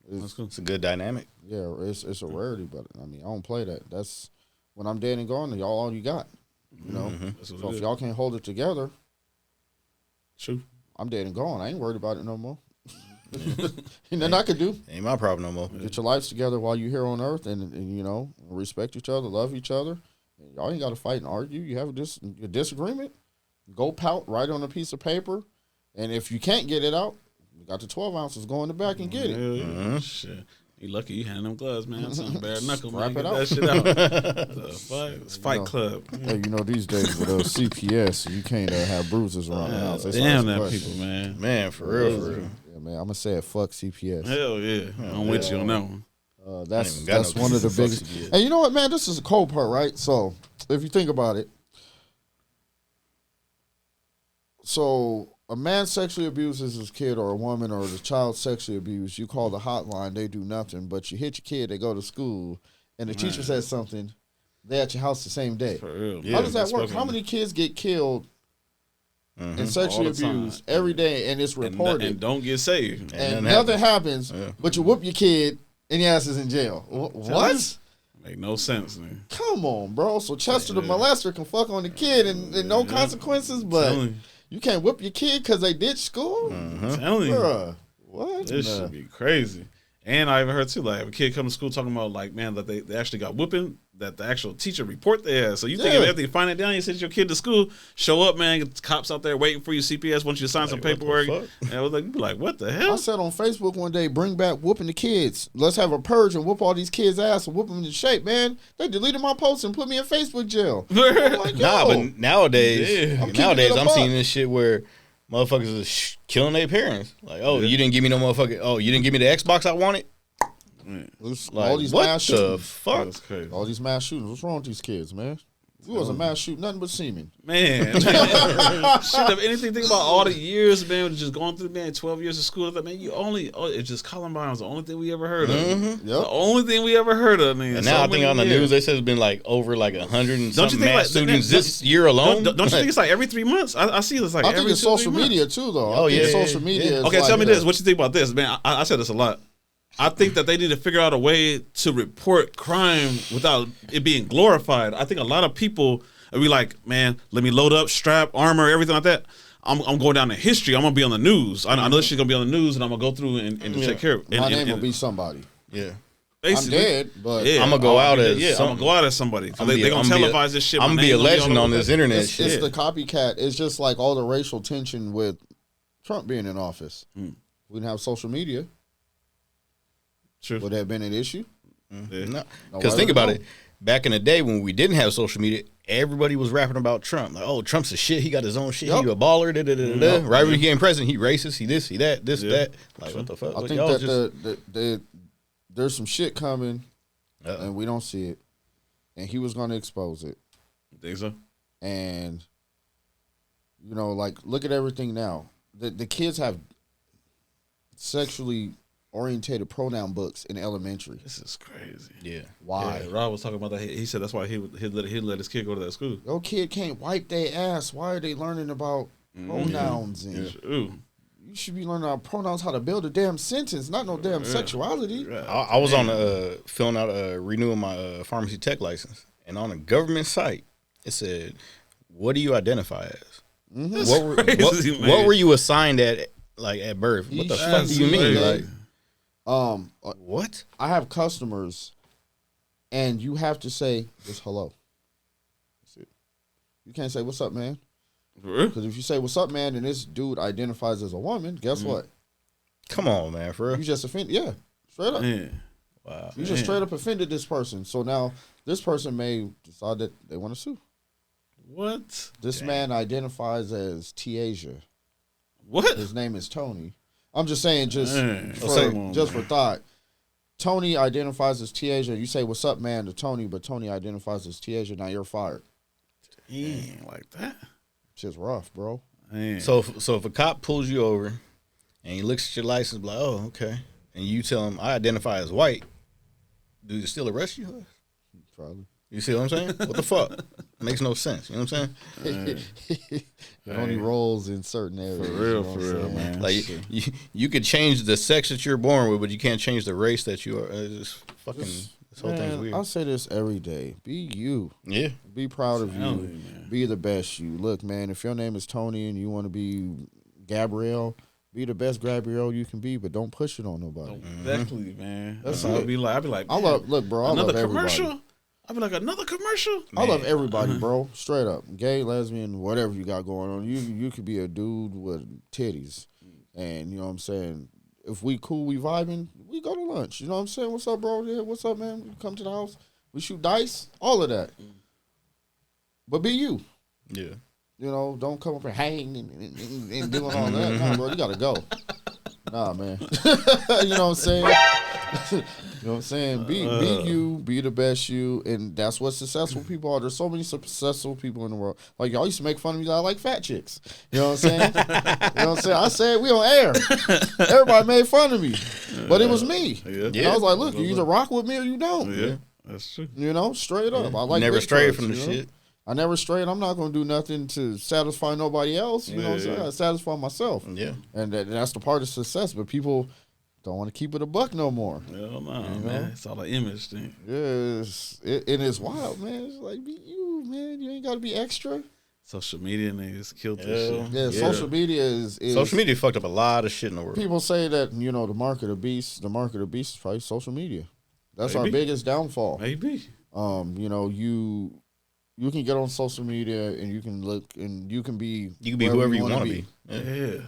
It's a good dynamic. Yeah, it's a rarity, but, I mean, I don't play that. That's when I'm dead and gone, y'all all you got. You know? So if y'all can't hold it together. True. I'm dead and gone. I ain't worried about it no more. And then I could do. Ain't my problem no more. Get your lives together while you're here on earth and you know, respect each other, love each other. Y'all ain't got to fight and argue. You have a disagreement, go pout, write on a piece of paper. And if you can't get it out, you got the 12 ounces, go in the back and get it. Shit. You lucky you had them gloves, man. Something bare knuckle, man. Get that shit out. It's Fight Club. Hey, you know, these days with CPS, you can't have bruises around the house. Damn that people, man. Man, for real. Yeah, man, I'm going to say it, fuck CPS. Hell yeah. I'm with you on that one. That's one of the biggest. And you know what, man? This is a cold part, right? So, if you think about it, so a man sexually abuses his kid, or a woman or the child sexually abused, you call the hotline, they do nothing. But you hit your kid, they go to school, and the teacher says something, they're at your house the same day. For real. How does that work? How many kids get killed and sexually abused every day, and it's reported? And don't get saved. And nothing happens, but you whoop your kid, and your ass is in jail. What? Make no sense, man. Come on, bro. So Chester the molester can fuck on the kid and no consequences, but you can't whip your kid because they ditched school? Telling you. Bruh, what? This should be crazy. And I even heard, too, like, a kid come to school talking about, like, man, that they actually got whooping, that the actual teacher report their ass. So you think if they find it down, you send your kid to school, show up, man, get cops out there waiting for you, CPS wants you to sign some paperwork. And I was like, you be like, what the hell? I said on Facebook one day, bring back whooping the kids. Let's have a purge and whoop all these kids' ass and whoop them into shape, man. They deleted my post and put me in Facebook jail. Like, but nowadays, I'm seeing this shit where motherfuckers is killing their parents. Like, you didn't give me no motherfucking, you didn't give me the Xbox I wanted? Like, all these mass shootings. Fuck? All these mass shootings. What's wrong with these kids, man? We wasn't mass shooting nothing but semen. Man. Shit, if anything, think about all the years, man, just going through, man, 12 years of school. Man, it's just Columbine was the only thing we ever heard of. The only thing we ever heard of, man. And now I think on the news, they said it's been like over like 100 and something mass shootings this year alone. Don't you think it's like every 3 months? I see this like every 2 3 months. I think it's social media, too, though. Social media. Okay, tell me this. What you think about this, man? I said this a lot. I think that they need to figure out a way to report crime without it being glorified. I think a lot of people will be like, man, let me load up, strap, armor, everything like that. I'm going down in history. I'm going to be on the news. I know this shit's going to be on the news, and I'm going to go through and take care of it. My name will be somebody. Yeah. Basically, I'm dead, but I'm gonna go out as I'm gonna go out as somebody. They're gonna televise this shit. I'm gonna be a legend on this internet. It's the copycat. It's just like all the racial tension with Trump being in office. We didn't have social media. True. Would that have been an issue? No, because think about it. Back in the day when we didn't have social media, everybody was rapping about Trump. Like, oh, Trump's a shit. He got his own shit. He a baller. Right when he became president, he racist. He this, he that, this, that. Like, what the fuck? I think that there's some shit coming, and we don't see it. And he was going to expose it. You think so? And, you know, like, look at everything now. The kids have sexually orientated pronoun books in elementary. This is crazy. Yeah. Why? Yeah, Rob was talking about that. He said that's why he'd let his kid go to that school. Your kid can't wipe their ass. Why are they learning about pronouns? And you should be learning about pronouns, how to build a damn sentence, not no damn sexuality. I was on filling out renewing my pharmacy tech license, and on a government site, it said, "What do you identify as? What were you assigned at birth? What the fuck do you mean? Like, what? I have customers, and you have to say just hello. That's it. You can't say what's up, man. Because if you say what's up, man, and this dude identifies as a woman, guess what? Come on, man, for real. You just offended. Yeah, straight up. Man. Wow. You just straight up offended this person. So now this person may decide that they want to sue. What? This man identifies as Tiasia. What? His name is Tony. I'm just saying, just for thought. Tony identifies as Tiasia. You say, what's up, man, to Tony, but Tony identifies as Tiasia. Now you're fired. Dang, like that? Shit's rough, bro. Man. So if a cop pulls you over and he looks at your license, like, oh, okay, and you tell him I identify as white, do they still arrest you? Probably. You see what I'm saying? What the fuck? Makes no sense. You know what I'm saying? It only rolls in certain areas. For real, man. Like you could change the sex that you're born with, but you can't change the race that you are. This whole thing's weird. I say this every day. Be you. Yeah. Be proud of you. Be the best you. Look, man, if your name is Tony and you want to be Gabrielle, be the best Gabrielle you can be, but don't push it on nobody. Exactly, man. That's I'll it. be like, man, look, bro, I love everybody. Commercial? I'd be like, another commercial? I love everybody, bro. Straight up. Gay, lesbian, whatever you got going on. You could be a dude with titties. And, you know what I'm saying? If we cool, we vibing, we go to lunch. You know what I'm saying? What's up, bro? Yeah, what's up, man? We come to the house. We shoot dice. All of that. But be you. Yeah. You know, don't come up and hang and doing all that. Nah, bro, you got to go. Nah, man. You know what I'm saying? You know what I'm saying? Be you, be the best you, and that's what successful people are. There's so many successful people in the world. Like, y'all used to make fun of me that I like fat chicks. You know what I'm saying? You know what I'm saying? I said we on air. Everybody made fun of me. But it was me. Yeah. And I was like, look, you either rock with me or you don't. Yeah, that's true. You know, straight up. I like never strayed from the shit. I never strayed. I'm not going to do nothing to satisfy nobody else. You know what I'm saying? I gotta satisfy myself. Yeah. And that's the part of success. But people don't want to keep it a buck no more. Hell no, man. It's all an image thing. Yes. It is wild, man. It's like, be you, man. You ain't got to be extra. Social media niggas killed this shit. Yeah, social media is... Social media fucked up a lot of shit in the world. People say that, you know, the mark of the beast is probably social media. That's our biggest downfall. Maybe. You know, you can get on social media and you can look and you can be whoever you want to be. Yeah.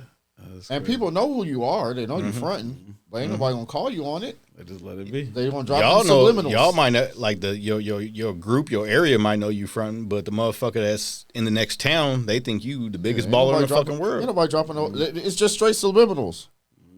And people know who you are. They know you fronting, but ain't nobody gonna call you on it. They just let it be. They gonna drop subliminals. Y'all might not, like your group, your area might know you fronting, but the motherfucker that's in the next town, they think you the biggest baller in the fucking world. Ain't nobody dropping it's just straight subliminals.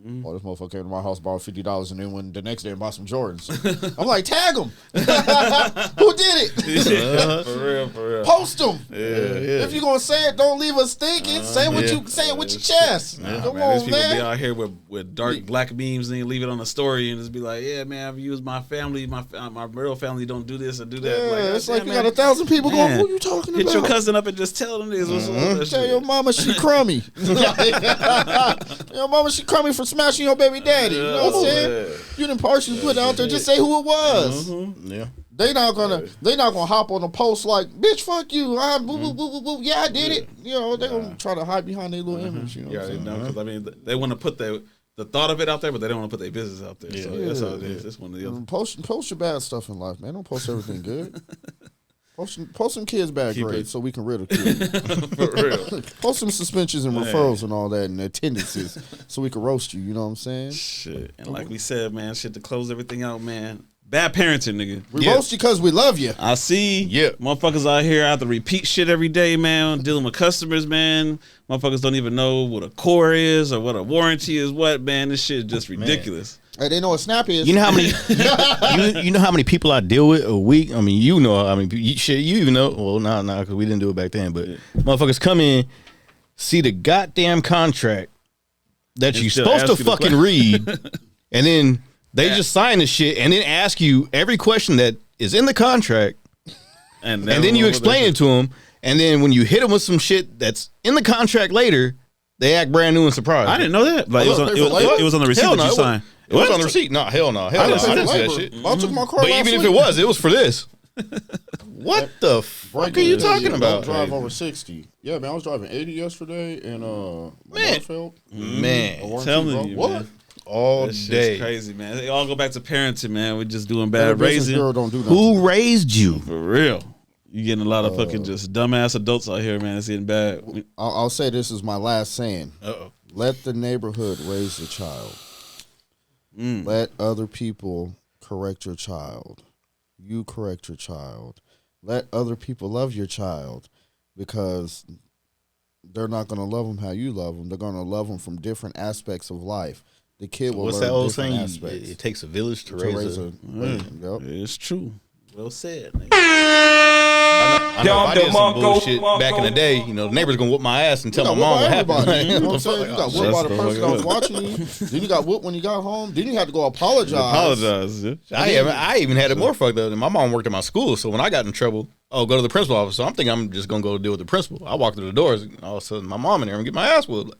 Oh, this motherfucker came to my house, bought $50, and then went the next day and bought some Jordans. I'm like, tag him. Who did it? For real. Post them. Yeah. If you gonna say it, don't leave us thinking. Say it with your chest. Come on, these people be out here with dark black memes and leave it on the story and just be like, yeah, man, I've used my family, my real family don't do this or do that. Yeah, it's like you got 1,000 people going, who you talking about? Hit your cousin up and just tell them this. Tell your mama she crummy. Your mama she crummy for smashing your baby daddy. You know what I'm saying? You done partially put it out there, just say who it was. Yeah. They not gonna hop on the post like, bitch, fuck you. Yeah, I did it. You know, they gonna try to hide behind their little image. You know what I'm saying? Because I mean, they want to put the thought of it out there, but they don't want to put their business out there. So that's how it is. That's one of the other. Post your bad stuff in life, man. Don't post everything good. Post some kids' bad grades so we can ridicule you. For real. Post some suspensions and referrals and all that and attendances so we can roast you. You know what I'm saying? Shit. And like we said, man, shit, to close everything out, man. Bad parenting, nigga. We roast you because we love you. I see. Yeah. Motherfuckers out here have to repeat shit every day, man. Dealing with customers, man. Motherfuckers don't even know what a core is or what a warranty is. What, man? This shit is just ridiculous. Hey, they know what Snap is. You know how many? you know how many people I deal with a week? I mean, you know. I mean, you even know. Well, no, because we didn't do it back then. But motherfuckers come in, see the goddamn contract that you're supposed to fucking read, and then they just sign the shit and then ask you every question that is in the contract, and then you explain it to them, and then when you hit them with some shit that's in the contract later, they act brand new and surprised. I didn't know that. Like, it was on the receipt that you signed. It was on the receipt. No, hell no. I didn't see that shit. I took my car. But even if it was for this. What the fuck are you talking about? Drive over 60. Yeah, man, I was driving 80 yesterday in Marshfield. Man, telling you, what? Man. All that day. Shit's crazy, man. They all go back to parenting, man. We're just doing bad raising. Don't do Who raised you? For real. You getting a lot of fucking just dumbass adults out here, man. It's getting bad. I'll say this is my last saying. Uh-oh. Let the neighborhood raise the child. Let other people correct your child. You correct your child. Let other people love your child, because they're not going to love them how you love them. They're going to love them from different aspects of life. The kid will learn different saying? Aspects. It takes a village to raise a yep. It's true. Well said, nigga. I know if I did some bullshit back in the day, you know, the neighbor's gonna whoop my ass and tell my mom what happened. You know what I'm saying? You got whooped by the person that was watching you. Then you got whooped when you got home. Then you had to go apologize. Yeah. I even had it more fucked up. My mom worked at my school, so when I got in trouble, go to the principal office. So I'm thinking I'm just gonna go deal with the principal. I walk through the doors, and all of a sudden my mom in there and get my ass whooped.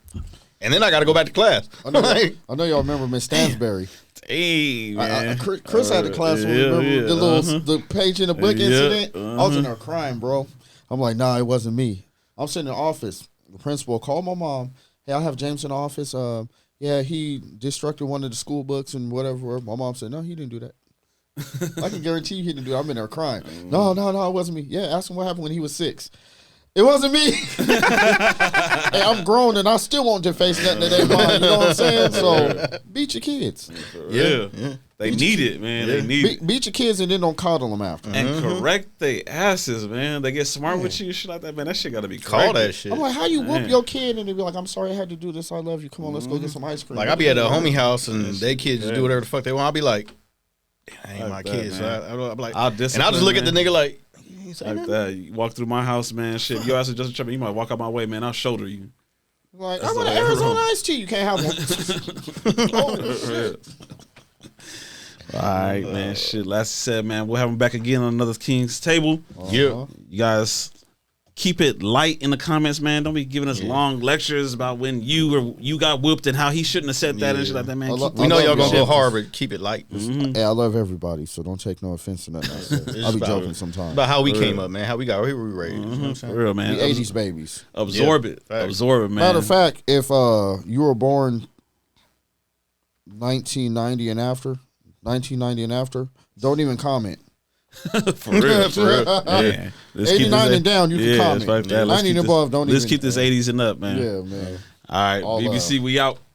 And then I got to go back to class. I know y'all remember Miss Stansberry. Hey, man. Chris had a class when remember the page in the book incident. I was in there crying, bro. I'm like, nah, it wasn't me. I'm sitting in the office. The principal called my mom. Hey, I have James in the office. Yeah, he destructed one of the school books and whatever. My mom said, no, he didn't do that. I can guarantee you he didn't do that. I'm in there crying. No, it wasn't me. Yeah, ask him what happened when he was 6. It wasn't me. Hey, I'm grown and I still want to face nothing that ain't mine. You know what I'm saying? So beat your kids. Yeah. They need it, man. They need it. Beat your kids and then don't coddle them after. And correct they asses, man. They get smart with you and shit like that, man. That shit got to be called that shit. I'm like, how you whoop your kid and they be like, I'm sorry I had to do this. I love you. Come on, let's go get some ice cream. Like, I be at a homie house and they kids just do whatever the fuck they want. I'll be like, that ain't my kids. So I'm like, I'll just look at the nigga like, like that. You walk through my house, man. Shit, your ass is just trouble. You might walk out my way, man. I'll shoulder you. Like, I want an Arizona iced tea. You can't have one. All right, man. Shit, last said, man, we'll have him back again on another King's Table. Yeah, you guys keep it light in the comments, man. Don't be giving us long lectures about when you got whooped and how he shouldn't have said that and shit like that, man. We know y'all gonna go hard, but keep it light. Hey, I love everybody, so don't take no offense to nothing I said. I'll be joking sometimes. About how we came up, man. How we got, where we raised. You know what I'm saying? For real, man. We 80s babies. Absorb it, man. Matter of fact, if you were born 1990 and after, don't even comment. For real. Yeah. 89 and down, you can comment. 90 and above, don't even. Let's keep this 80s and up, man. Yeah, man. All right, BBC, we out.